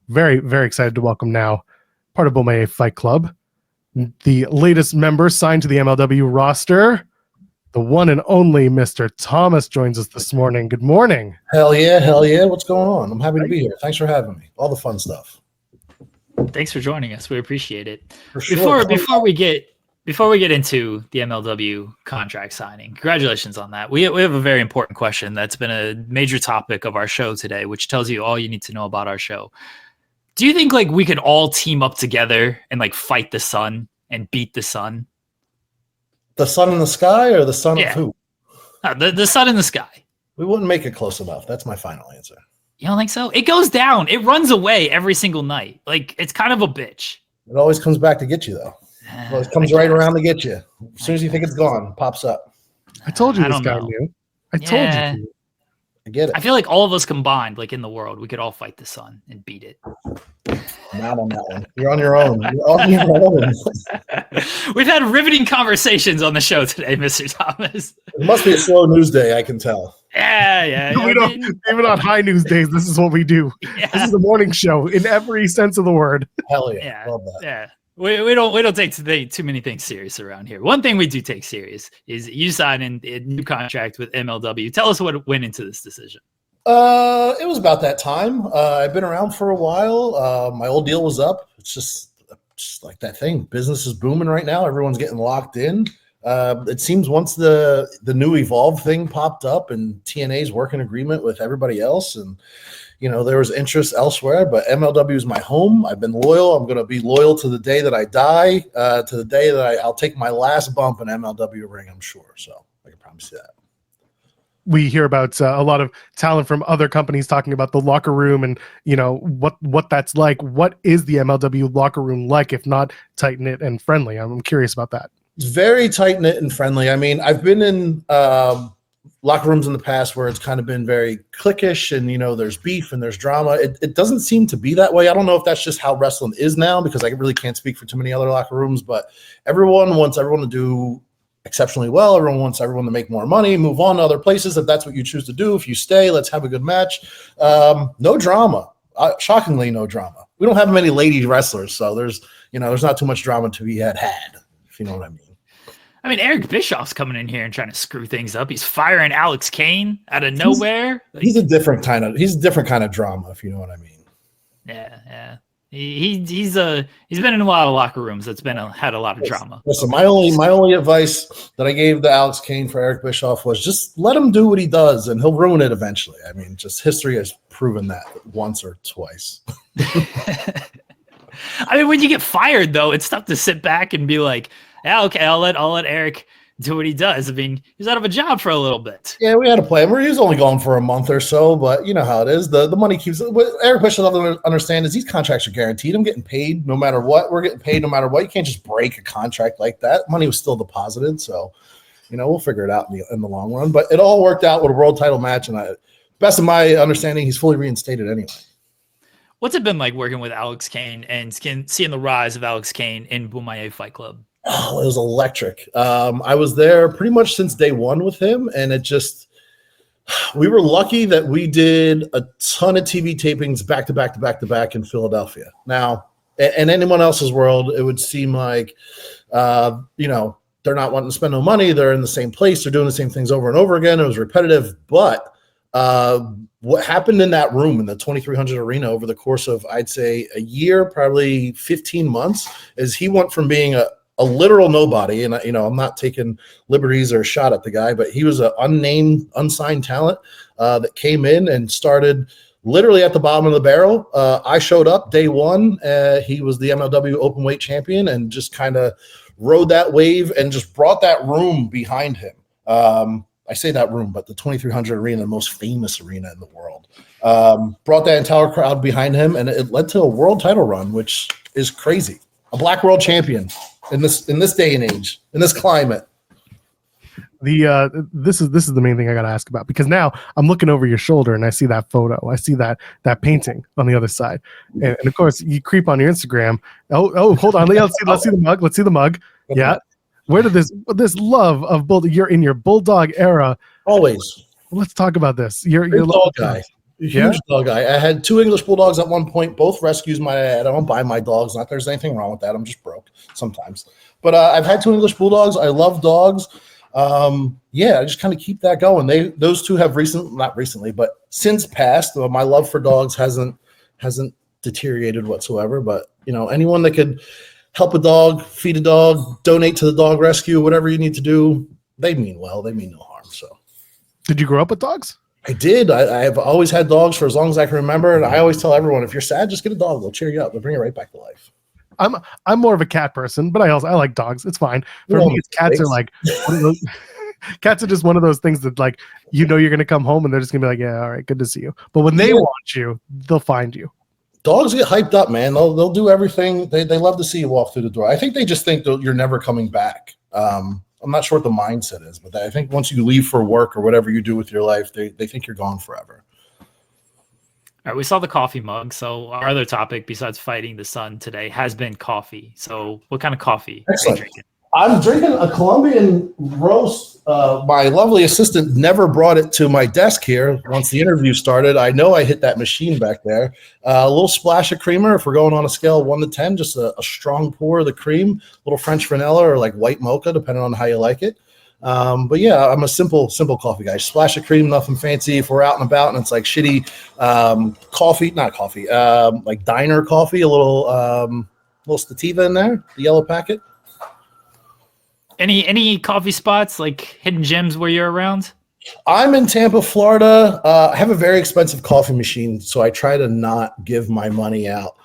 Very, very excited to welcome now part of Bomaye Fight Club, the latest member signed to the MLW roster. The one and only Mr. Thomas joins us this morning. Good morning. Hell yeah. What's going on? I'm happy to be here. Thanks for having me. All the fun stuff. Thanks for joining us. We appreciate it. For sure. Before we get into the MLW contract signing, congratulations on that. We have a very important question that's been a major topic of our show today, which tells you all you need to know about our show. Do you think like we could all team up together and like fight the sun and beat the sun? The sun in the sky or the sun of who? The sun in the sky. We wouldn't make it close enough. That's my final answer. You don't think so? It goes down. It runs away every single night. Like, it's kind of a bitch. It always comes back to get you, though. It always comes right around to get you. As soon as you think it's gone, it pops up. I told you this guy knew. I told you. I get it. I feel like all of us combined, like in the world, we could all fight the sun and beat it. Not on that one. You're on your own. You're on your own. We've had riveting conversations on the show today, Mr. Thomas. It must be a slow news day, I can tell. Yeah. We don't, even on high news days, this is what we do. Yeah. This is the morning show in every sense of the word. Hell yeah. Love that. Yeah. We don't take too many things serious around here. One thing we do take serious is you signing a new contract with MLW. Tell us what went into this decision. It was about that time. I've been around for a while. My old deal was up. It's just like that thing. Business is booming right now. Everyone's getting locked in. It seems once the new Evolve thing popped up and TNA's working agreement with everybody else, and there was interest elsewhere, but MLW is my home. I've been loyal. I'm going to be loyal to the day that I die, to the day that I'll take my last bump in MLW ring, I'm sure. So I can promise you that. We hear about a lot of talent from other companies talking about the locker room and, what that's like. What is the MLW locker room like, if not tight-knit and friendly? I'm curious about that. It's very tight-knit and friendly. I mean, I've been in locker rooms in the past where it's kind of been very cliquish and, there's beef and there's drama. It doesn't seem to be that way. I don't know if that's just how wrestling is now, because I really can't speak for too many other locker rooms, but everyone wants everyone to do exceptionally well. Everyone wants everyone to make more money, move on to other places if that's what you choose to do. If you stay, let's have a good match. No drama. Shockingly, no drama. We don't have many lady wrestlers, so there's not too much drama to be had, if you know what I mean. I mean, Eric Bischoff's coming in here and trying to screw things up. He's firing Alex Kane out of nowhere. He's a different kind of drama, if you know what I mean. Yeah. He's been in a lot of locker rooms that's had a lot of drama. Listen, my only advice that I gave to Alex Kane for Eric Bischoff was just let him do what he does, and he'll ruin it eventually. I mean, just history has proven that once or twice. I mean, when you get fired, though, it's tough to sit back and be like, yeah, okay, I'll let Eric do what he does. I mean, he's out of a job for a little bit. Yeah, we had a plan. He was only gone for a month or so, but you know how it is. The money keeps. What Eric Bischoff doesn't understand is these contracts are guaranteed. I'm getting paid no matter what. We're getting paid no matter what. You can't just break a contract like that. Money was still deposited, so we'll figure it out in the long run. But it all worked out with a world title match, and best of my understanding, he's fully reinstated anyway. What's it been like working with Alex Kane and seeing the rise of Alex Kane in Bomaye Fight Club? Oh, it was electric. I was there pretty much since day one with him, and we were lucky that we did a ton of TV tapings back to back in Philadelphia. Now, in anyone else's world, it would seem like, they're not wanting to spend no money. They're in the same place. They're doing the same things over and over again. It was repetitive, but what happened in that room in the 2300 arena over the course of, I'd say, a year, probably 15 months, is he went from being a literal nobody, and I'm not taking liberties or a shot at the guy, but he was an unnamed, unsigned talent that came in and started literally at the bottom of the barrel. I showed up day one. He was the MLW openweight champion and just kind of rode that wave and just brought that room behind him. I say that room, but the 2300 arena, the most famous arena in the world, brought that entire crowd behind him, and it led to a world title run, which is crazy. A black world champion in this day and age, in this climate. This is the main thing I got to ask about, because now I'm looking over your shoulder and I see that photo. I see that painting on the other side, and of course you creep on your Instagram. Oh, hold on, let's see the mug. Let's see the mug. Yeah, where did this love of bulldog? You're in your bulldog era. Always. Let's talk about this. You're dog guy. Huge dog guy. I had 2 English bulldogs at one point, both rescues. I don't buy my dogs. Not there's anything wrong with that. I'm just broke sometimes. But I've had 2 English bulldogs. I love dogs. I just kind of keep that going. Those 2 have not recently, but since passed. My love for dogs hasn't deteriorated whatsoever. But anyone that could help a dog, feed a dog, donate to the dog rescue, whatever you need to do, they mean well. They mean no harm. So, did you grow up with dogs? I did. I have always had dogs for as long as I can remember, and I always tell everyone, if you're sad, just get a dog. They'll cheer you up. They'll bring you right back to life. I'm more of a cat person, but I like dogs. It's fine. For me, cats are like cats are just one of those things that like you're going to come home and they're just going to be like, yeah, all right, good to see you. But when they want you, they'll find you. Dogs get hyped up, man. They'll do everything. They love to see you walk through the door. I think they just think that you're never coming back. I'm not sure what the mindset is, but I think once you leave for work or whatever you do with your life, they think you're gone forever. All right, we saw the coffee mug. So our other topic besides fighting the sun today has been coffee. So what kind of coffee are you drinking? I'm drinking a Colombian roast. My lovely assistant never brought it to my desk here. Once the interview started, I know I hit that machine back there. A little splash of creamer. If we're going on a scale of 1 to 10, just a strong pour of the cream, a little French vanilla or like white mocha, depending on how you like it. But yeah, I'm a simple coffee guy. Splash of cream, nothing fancy. If we're out and about and it's like shitty like diner coffee, a little sativa in there, the yellow packet. Any coffee spots, like hidden gems where you're around? I'm in Tampa, Florida. I have a very expensive coffee machine, so I try to not give my money out.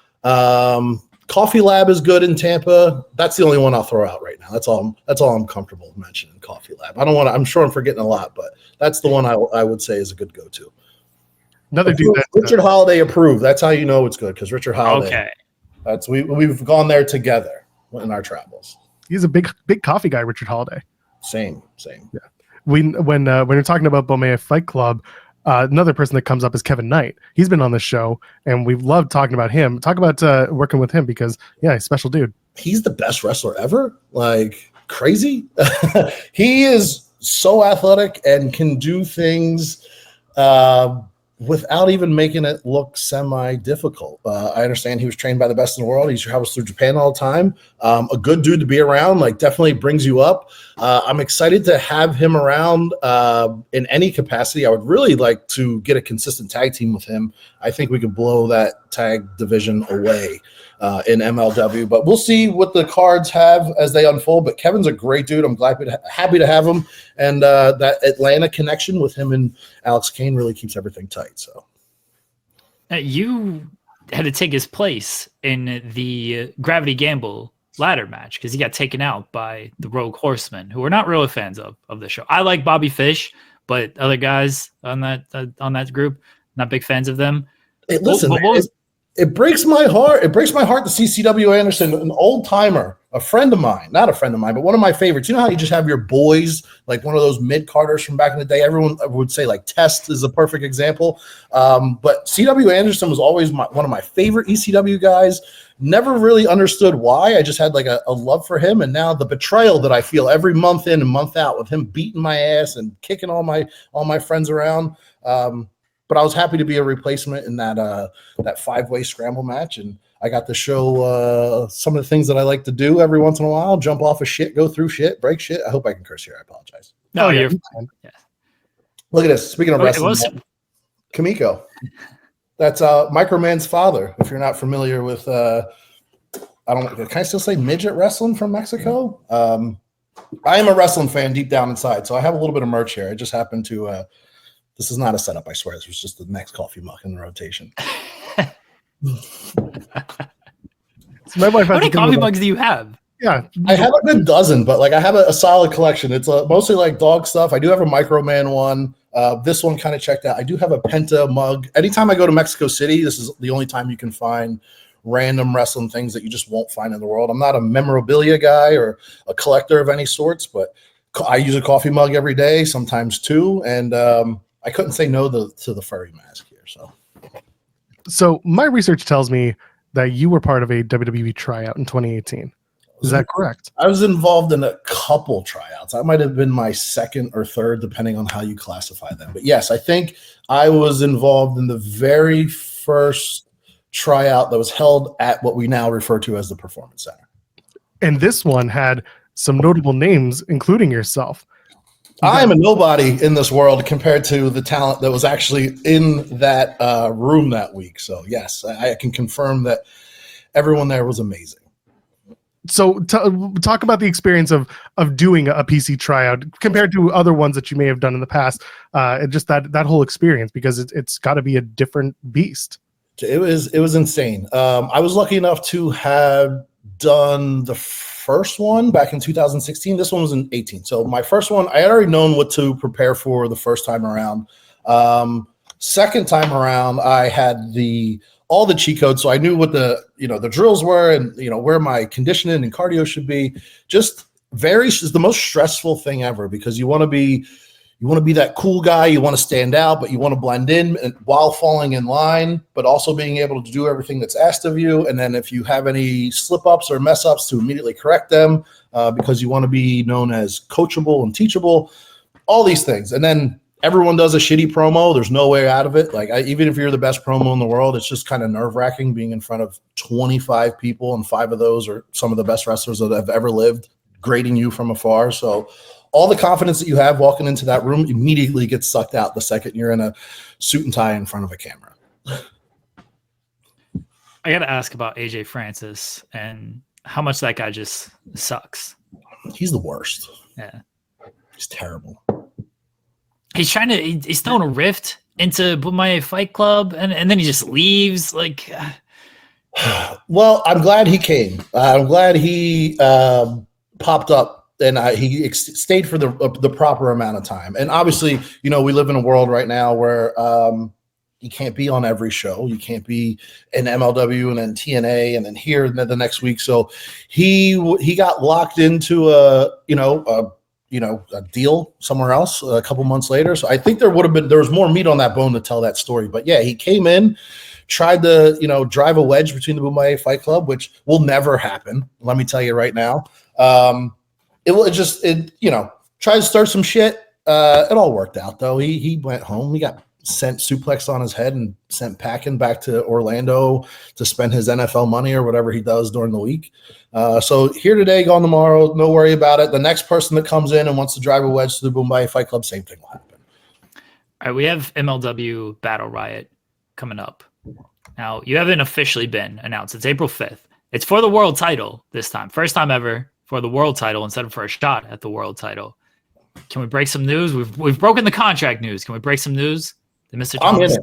Coffee Lab is good in Tampa. That's the only one I'll throw out right now. That's all I'm comfortable mentioning. Coffee Lab. I don't want to. I'm sure I'm forgetting a lot, but that's the one I would say is a good go-to. Another dude, Richard Holiday approved. That's how you know it's good, because Richard Holiday. Okay. That's we've gone there together in our travels. He's a big coffee guy, Richard Holiday. Same. Yeah. When you're talking about Bomea Fight Club, another person that comes up is Kevin Knight. He's been on the show, and we've loved talking about him. Talk about working with him because, yeah, he's a special dude. He's the best wrestler ever. Like, crazy. He is so athletic and can do things without even making it look semi-difficult. I understand he was trained by the best in the world. He travels through Japan all the time. A good dude to be around, like definitely brings you up. I'm excited to have him around in any capacity. I would really like to get a consistent tag team with him. I think we could blow that tag division away in MLW, but we'll see what the cards have as they unfold. But Kevin's a great dude. I'm happy to have him. And that Atlanta connection with him and Alex Kane really keeps everything tight. So you had to take his place in the Gravity Gamble ladder match because he got taken out by the Rogue Horsemen, who are not really fans of the show. I like Bobby Fish, but other guys on that group, not big fans of them. Hey, listen, it breaks my heart. It breaks my heart to see C.W. Anderson, an old timer, a friend of mine, not a friend of mine, but one of my favorites. You know how you just have your boys, like one of those mid-carders from back in the day? Everyone would say like Test is a perfect example. But C.W. Anderson was always one of my favorite ECW guys. Never really understood why. I just had like a love for him. And now the betrayal that I feel every month in and month out with him beating my ass and kicking all my friends around. But I was happy to be a replacement in that 5-way scramble match. And I got to show some of the things that I like to do every once in a while, jump off of shit, go through shit, break shit. I hope I can curse here. I apologize. No, you're fine. Yeah. Look at this. Speaking of wrestling, Kamiko. That's Microman's father. If you're not familiar with, can I still say midget wrestling from Mexico? I am a wrestling fan deep down inside, so I have a little bit of merch here. I just happened to this is not a setup, I swear. This was just the next coffee mug in the rotation. So my wife How many coffee mugs do you have? Yeah, I have a good dozen, but like I have a solid collection. It's mostly like dog stuff. I do have a Microman one. This one kind of checked out. I do have a Penta mug. Anytime I go to Mexico City, this is the only time you can find random wrestling things that you just won't find in the world. I'm not a memorabilia guy or a collector of any sorts, but I use a coffee mug every day, sometimes two, and I couldn't say no to the furry mask here. So my research tells me that you were part of a WWE tryout in 2018. Is that correct? I was involved in a couple tryouts. I might have been my second or third, depending on how you classify them. But yes, I think I was involved in the very first tryout that was held at what we now refer to as the Performance Center. And this one had some notable names, including yourself. I'm a nobody in this world compared to the talent that was actually in that room that week. So yes, I can confirm that everyone there was amazing. So talk about the experience of doing a PC tryout compared to other ones that you may have done in the past. Just that whole experience, because it's got to be a different beast. It was insane. I was lucky enough to have done the first one back in 2016. This one was in 18. So my first one, I had already known what to prepare for the first time around. Second time around, I had all the cheat codes, so I knew what the drills were and where my conditioning and cardio should be. Just is the most stressful thing ever, because you want to be that cool guy, you want to stand out, but you want to blend in while falling in line, but also being able to do everything that's asked of you. And then if you have any slip ups or mess ups, to immediately correct them, because you want to be known as coachable and teachable, all these things. And then everyone does a shitty promo. There's no way out of it. Like even if you're the best promo in the world, it's just kind of nerve-wracking being in front of 25 people, and 5 of those are some of the best wrestlers that have ever lived, grading you from afar. So all the confidence that you have walking into that room immediately gets sucked out the second you're in a suit and tie in front of a camera. I got to ask about AJ Francis and how much that guy just sucks. He's the worst. Yeah. He's terrible. He's throwing a rift into Bumaye Fight Club, and then he just leaves. Like, well, I'm glad he came. I'm glad he popped up, and he stayed for the proper amount of time. And obviously, we live in a world right now where you can't be on every show. You can't be in MLW and then TNA and then here and then the next week. So he got locked into a deal somewhere else a couple months later. So I think there was more meat on that bone to tell that story. But yeah, he came in, tried to, drive a wedge between the Bumaye Fight Club, which will never happen. Let me tell you right now. Tried to start some shit. It all worked out though. He went home. He got sent suplex on his head and sent packing back to Orlando to spend his NFL money or whatever he does during the week. So here today, gone tomorrow. No worry about it. The next person that comes in and wants to drive a wedge to the Bumaye Fight Club, same thing will happen. All right, we have MLW Battle Riot coming up. Now, you haven't officially been announced. It's April 5th. It's for the world title this time. First time ever for the world title instead of for a shot at the world title. Can we break some news? We've broken the contract news. Can we break some news? Mr. I'm in it.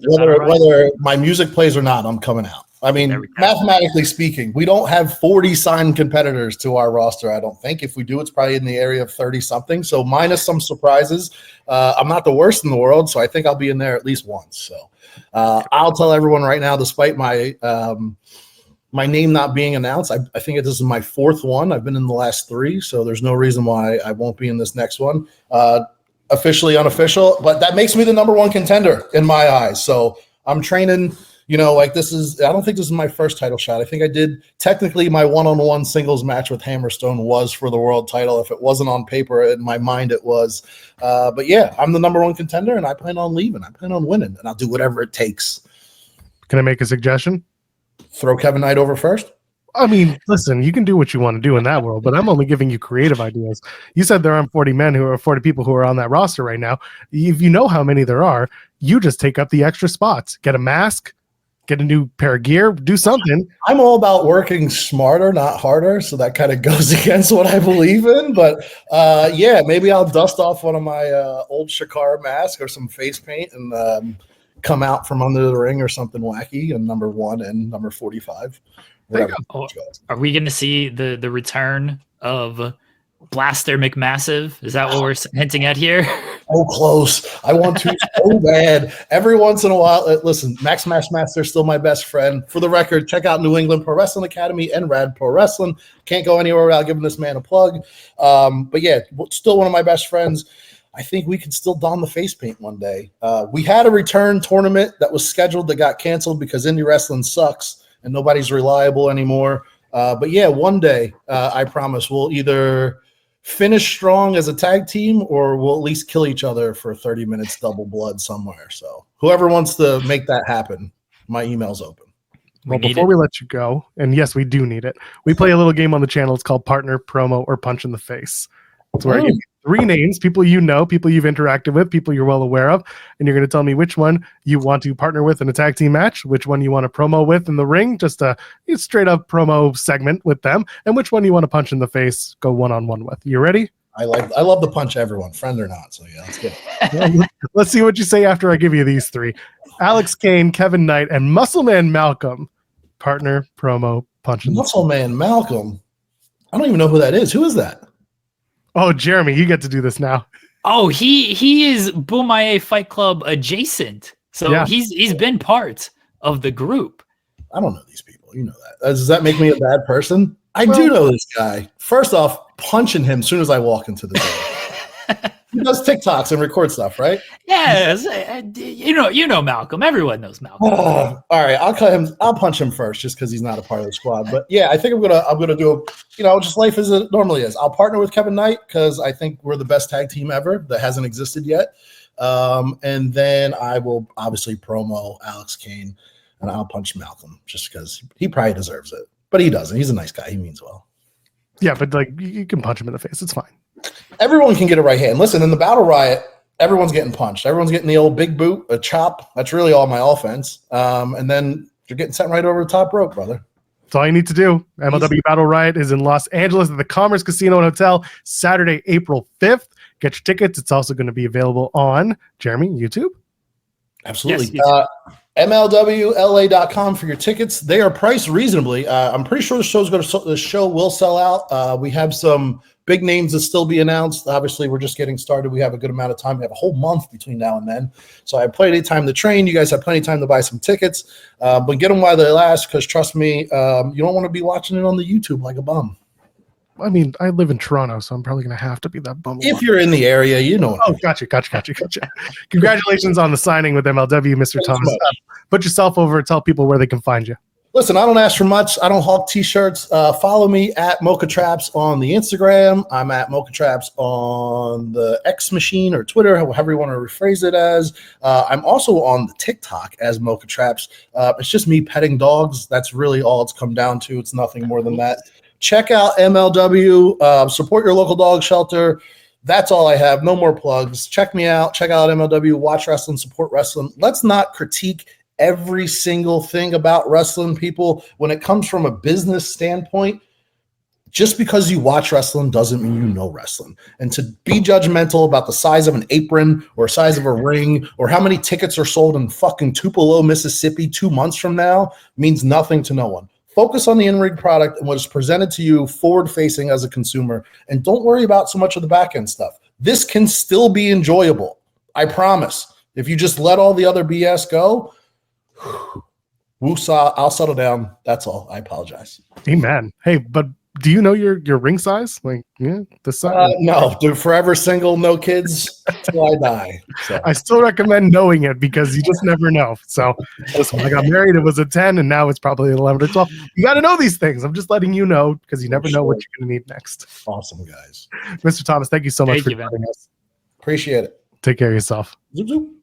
Whether my music plays or not, I'm coming out. I mean, mathematically speaking, we don't have 40 signed competitors to our roster, I don't think. If we do, it's probably in the area of 30-something. So minus some surprises, I'm not the worst in the world, so I think I'll be in there at least once. So I'll tell everyone right now, despite my my name not being announced, I think this is my 4th one. I've been in the last 3, so there's no reason why I won't be in this next one. Officially unofficial, but that makes me the number 1 contender in my eyes. So I'm training, I don't think this is my first title shot. I think I did technically my one-on-one singles match with Hammerstone was for the world title. If it wasn't on paper, in my mind it was. But yeah, I'm the number 1 contender, and I plan on leaving. I plan on winning, and I'll do whatever it takes. Can I make a suggestion? Throw Kevin Knight over first? I mean, listen, you can do what you want to do in that world, but I'm only giving you creative ideas. You said there aren't 40 people who are on that roster right now. If you know how many there are, you just take up the extra spots. Get a mask, get a new pair of gear, do something. I'm all about working smarter, not harder, so that kind of goes against what I believe in. But yeah, maybe I'll dust off one of my old Shakara masks or some face paint and come out from under the ring or something wacky and number 1 and number 45. Are we going to see the return of Blaster McMassive? Is that what we're hinting at here? Oh, close. I want to so bad. Every once in a while, listen, Max Master is still my best friend. For the record, check out New England Pro Wrestling Academy and Rad Pro Wrestling. Can't go anywhere without giving this man a plug. But yeah, still one of my best friends. I think we could still don the face paint one day. We had a return tournament that was scheduled that got canceled because indie wrestling sucks and nobody's reliable anymore. But yeah, one day, I promise we'll either finish strong as a tag team or we'll at least kill each other for 30 minutes double blood somewhere. So whoever wants to make that happen, my email's open. Well, before we let you go, and yes, we do need it, we play a little game on the channel. It's called Partner, Promo, or Punch in the Face. It's where I give you 3 names, people you know, people you've interacted with, people you're well aware of, and you're going to tell me which one you want to partner with in a tag team match, which one you want to promo with in the ring, just a straight up promo segment with them, and which one you want to punch in the face, go one-on-one with. You ready? I love to punch everyone, friend or not. So yeah, let's get it. Well, let's see what you say after I give you these 3. Alex Kane, Kevin Knight, and Muscleman Malcolm. Partner, promo, punch in the face. Muscleman Malcolm. I don't even know who that is. Who is that? Oh, Jeremy, you get to do this now. Oh, he is Boomaye Fight Club adjacent. So Yeah. he's been part of the group. I don't know these people. You know that. Does that make me a bad person? I do know this guy. First off, punching him as soon as I walk into the door. He does TikToks and record stuff, right? Yes, you know Malcolm. Everyone knows Malcolm. All right, I'll punch him first, just because he's not a part of the squad. But yeah, I think I'm gonna do just life as it normally is. I'll partner with Kevin Knight because I think we're the best tag team ever that hasn't existed yet. And then I will obviously promo Alex Kane, and I'll punch Malcolm just because he probably deserves it, but he doesn't. He's a nice guy. He means well. Yeah, but you can punch him in the face. It's fine. Everyone can get a right hand. Listen, in the Battle Riot, everyone's getting punched. Everyone's getting the old big boot, a chop. That's really all my offense. And then you're getting sent right over the top rope, brother. That's all you need to do. MLW Battle Riot is in Los Angeles at the Commerce Casino and Hotel, Saturday, April 5th. Get your tickets. It's also going to be available on, Jeremy, YouTube? Absolutely. Yes, MLWLA.com for your tickets. They are priced reasonably. I'm pretty sure the show will sell out. We have some big names that still be announced. Obviously, we're just getting started. We have a good amount of time. We have a whole month between now and then. So I have plenty of time to train. You guys have plenty of time to buy some tickets. But get them while they last, because trust me, you don't want to be watching it on the YouTube like a bum. I mean, I live in Toronto, so I'm probably going to have to be that bum. If you're in the area, you know. Oh, gotcha. Congratulations on the signing with MLW, Mr. Thomas. Put yourself over and tell people where they can find you. Listen, I don't ask for much. I don't hawk T-shirts. Follow me at Mocha Traps on the Instagram. I'm at Mocha Traps on the X machine or Twitter, however you want to rephrase it as. I'm also on the TikTok as Mocha Traps. It's just me petting dogs. That's really all it's come down to. It's nothing more than that. Check out MLW. Support your local dog shelter. That's all I have. No more plugs. Check me out. Check out MLW. Watch wrestling. Support wrestling. Let's not critique every single thing about wrestling, people. When it comes from a business standpoint, just because you watch wrestling doesn't mean you know wrestling. And to be judgmental about the size of an apron or size of a ring or how many tickets are sold in fucking Tupelo, Mississippi 2 months from now means nothing to no one. Focus on the in-ring product and what is presented to you forward-facing as a consumer, and don't worry about so much of the back-end stuff. This can still be enjoyable. I promise. If you just let all the other BS go, woosah, I'll settle down. That's all. I apologize. Amen. Hey, but do you know your ring size? Like, yeah, the size? No, dude, forever single, no kids till I die. So. I still recommend knowing it because you just never know. So listen, when I got married, it was a 10, and now it's probably 11 or 12. You got to know these things. I'm just letting you know because you never know what you're going to need next. Awesome, guys. Mr. Thomas, thank you so much for joining us. Appreciate it. Take care of yourself. Zoop, zoop.